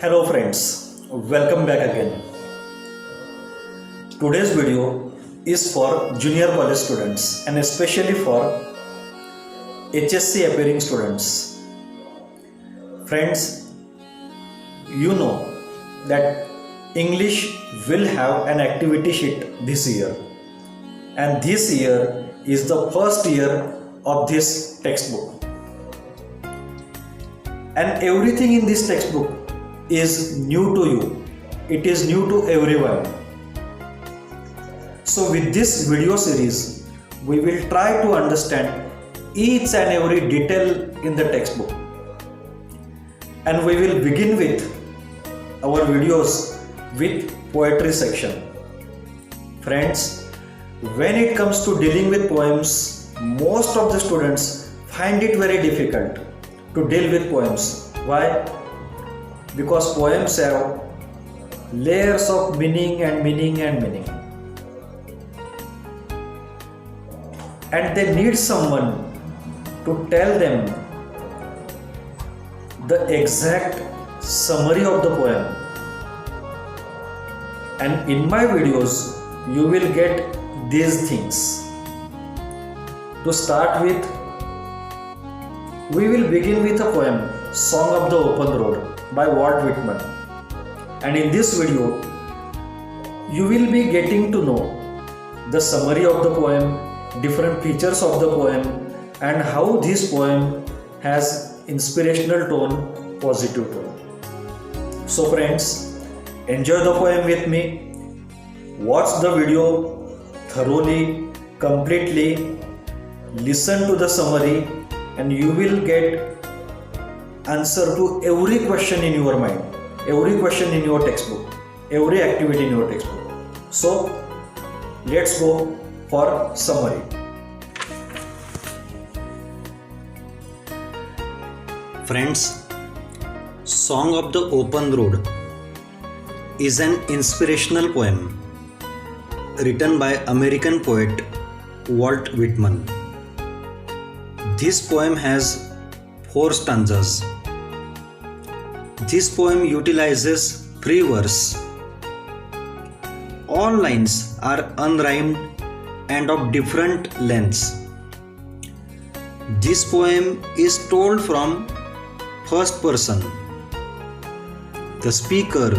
Hello friends, welcome back again. Today's video is for junior college students and especially for HSC appearing students. Friends, you know that English will have an activity sheet this year, and this year is the first year of this textbook, and everything in this textbook is new to you. It is new to everyone. So with this video series, we will try to understand each and every detail in the textbook. And we will begin with our videos with poetry section. Friends, when it comes to dealing with poems, most of the students find it very difficult to deal with poems. Why? Because poems have layers of meaning and meaning and meaning. And they need someone to tell them the exact summary of the poem. And in my videos, you will get these things. To start with, we will begin with a poem, Song of the Open Road by Walt Whitman. And in this video, you will be getting to know the summary of the poem, different features of the poem, and how this poem has inspirational tone, positive tone. So friends, enjoy the poem with me. Watch the video thoroughly, completely, listen to the summary, and you will get answer to every question in your mind, every question in your textbook, every activity in your textbook. So let's go for summary. Friends, Song of the Open Road is an inspirational poem written by American poet Walt Whitman. This poem has 4 stanzas. This poem utilizes free verse. All lines are unrhymed and of different lengths. This poem is told from first person. The speaker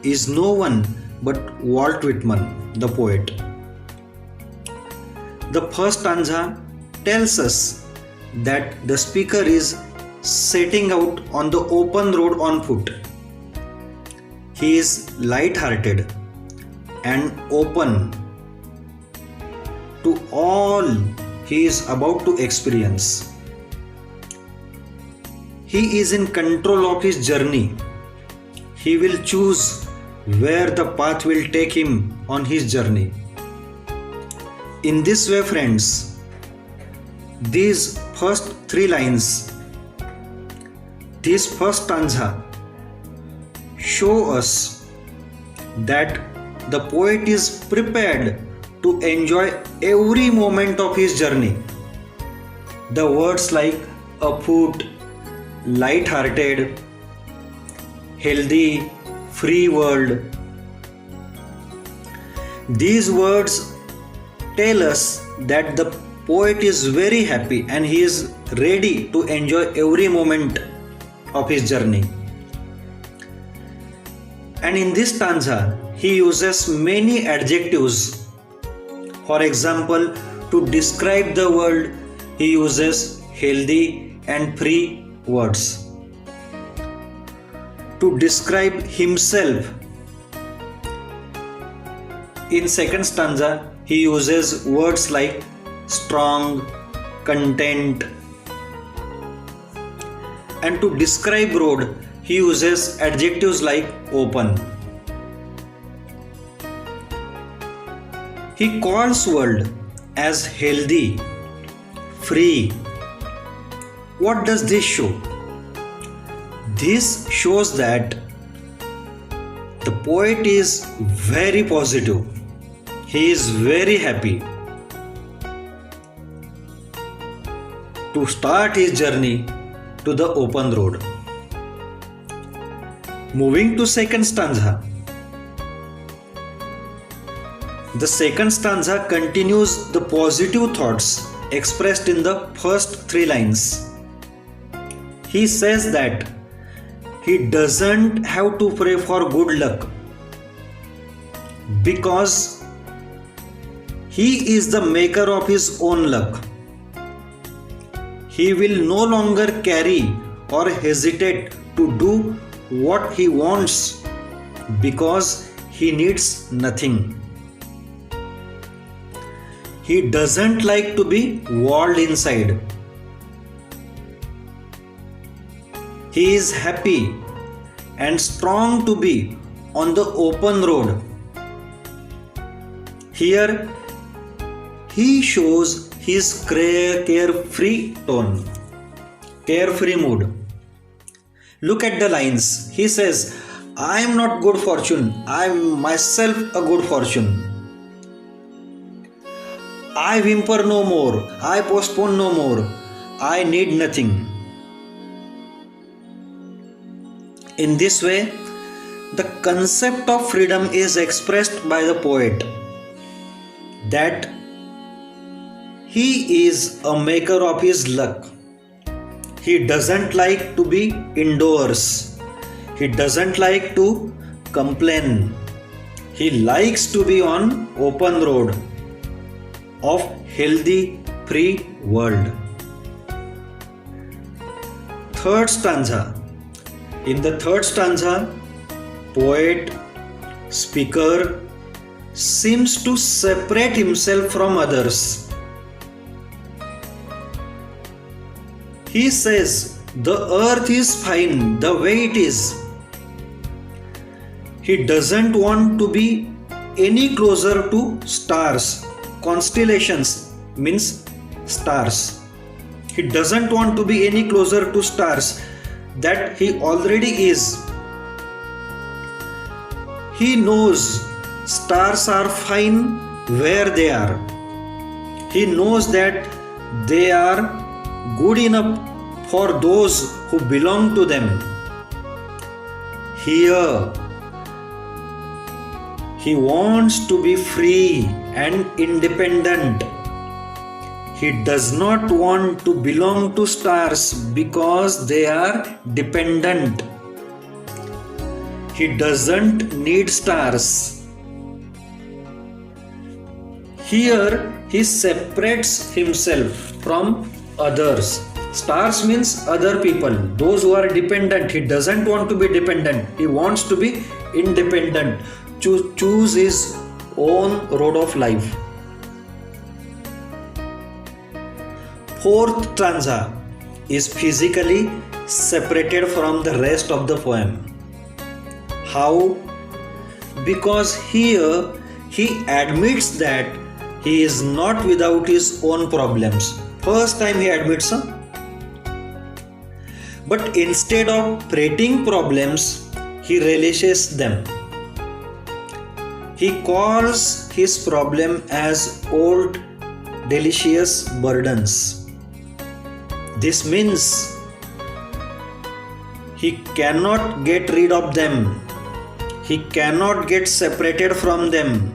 is no one but Walt Whitman, the poet. The first stanza tells us that the speaker is setting out on the open road on foot. He is light-hearted and open to all he is about to experience. He is in control of his journey. He will choose where the path will take him on his journey. In this way, friends, these first 3 lines, this first stanza show us that the poet is prepared to enjoy every moment of his journey. The words like afoot, light-hearted, healthy, free world, these words tell us that the poet is very happy and he is ready to enjoy every moment of his journey. And in this stanza, he uses many adjectives. For example, to describe the world, he uses healthy and free words. To describe himself, in second stanza, he uses words like strong, content. And to describe road, he uses adjectives like open. He calls world as healthy, free. What does this show? This shows that the poet is very positive. He is very happy to start his journey to the open road. Moving to second stanza. The second stanza continues the positive thoughts expressed in the first three lines. He says that he doesn't have to pray for good luck because he is the maker of his own luck. He will no longer carry or hesitate to do what he wants because he needs nothing. He doesn't like to be walled inside. He is happy and strong to be on the open road. Here, he shows his carefree tone, carefree mood. Look at the lines. He says, I am not good fortune, I am myself a good fortune. I whimper no more, I postpone no more, I need nothing. In this way, the concept of freedom is expressed by the poet that he is a maker of his luck. He doesn't like to be indoors. He doesn't like to complain. He likes to be on open road of healthy free world. Third stanza. In the third stanza, poet, speaker seems to separate himself from others. He says the earth is fine the way it is. He doesn't want to be any closer to stars. Constellations means stars. He doesn't want to be any closer to stars that he already is. He knows stars are fine where they are. He knows that they are good enough for those who belong to them. Here, he wants to be free and independent. He does not want to belong to stars because they are dependent. He doesn't need stars. Here he separates himself from others. Stars means other people, those who are dependent. He doesn't want to be dependent. He wants to be independent. Choose his own road of life. Fourth stanza is physically separated from the rest of the poem. How? Because here he admits that he is not without his own problems. First time he admits, but instead of prating problems, he relishes them. He calls his problem as old, delicious burdens. This means he cannot get rid of them. He cannot get separated from them.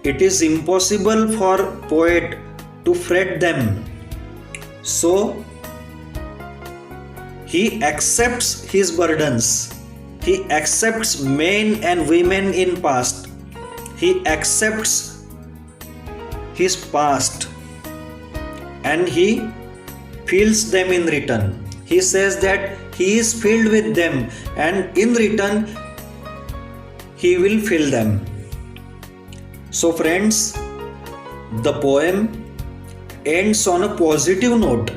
It is impossible for poet to fret them. So he accepts his burdens. He accepts men and women in past. He accepts his past and he feels them in return. He says that he is filled with them and in return he will fill them. So friends, the poem ends on a positive note,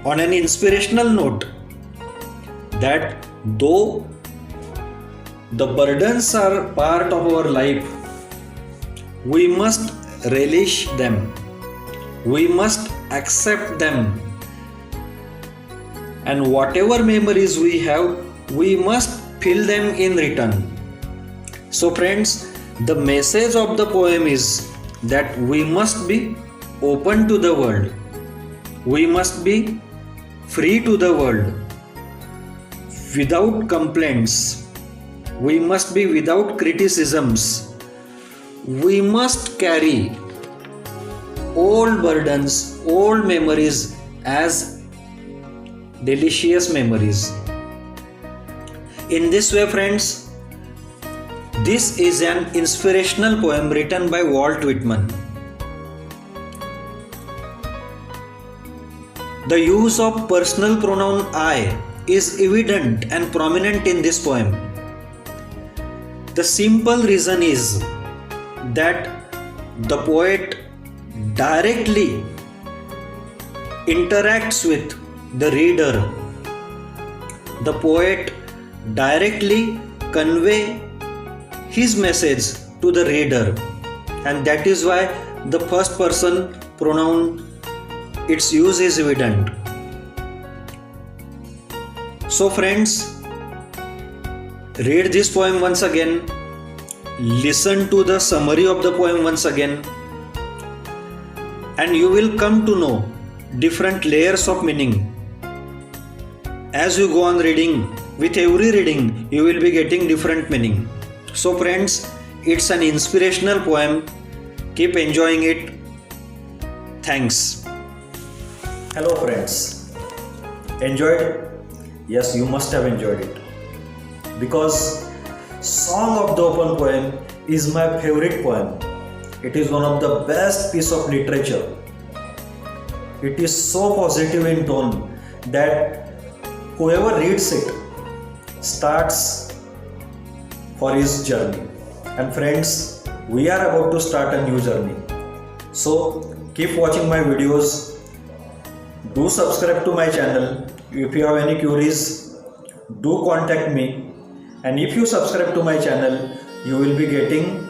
on an inspirational note, that though the burdens are part of our life, we must relish them. We must accept them. And whatever memories we have, we must fill them in return. So friends, the message of the poem is that we must be open to the world. We must be free to the world. without complaints. We must be without criticisms. We must carry old burdens, old memories as delicious memories. In this way, friends, this is an inspirational poem written by Walt Whitman. The use of personal pronoun I is evident and prominent in this poem. The simple reason is that the poet directly interacts with the reader. The poet directly convey his message to the reader, and that is why the first person pronoun, its use is evident. So friends, read this poem once again, listen to the summary of the poem once again, and you will come to know different layers of meaning. As you go on reading, with every reading you will be getting different meaning. So friends, it's an inspirational poem. Keep enjoying it. Thanks. Hello friends. Enjoyed? Yes, you must have enjoyed it. Because Song of the Open Poem is my favorite poem. It is one of the best piece of literature. It is so positive in tone that whoever reads it starts for his journey. And friends, we are about to start a new journey. So keep watching my videos. Do subscribe to my channel. If you have any queries, do contact me. And if you subscribe to my channel, you will be getting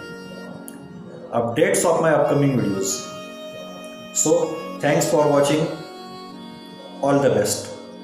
updates of my upcoming videos. So thanks for watching. All the best.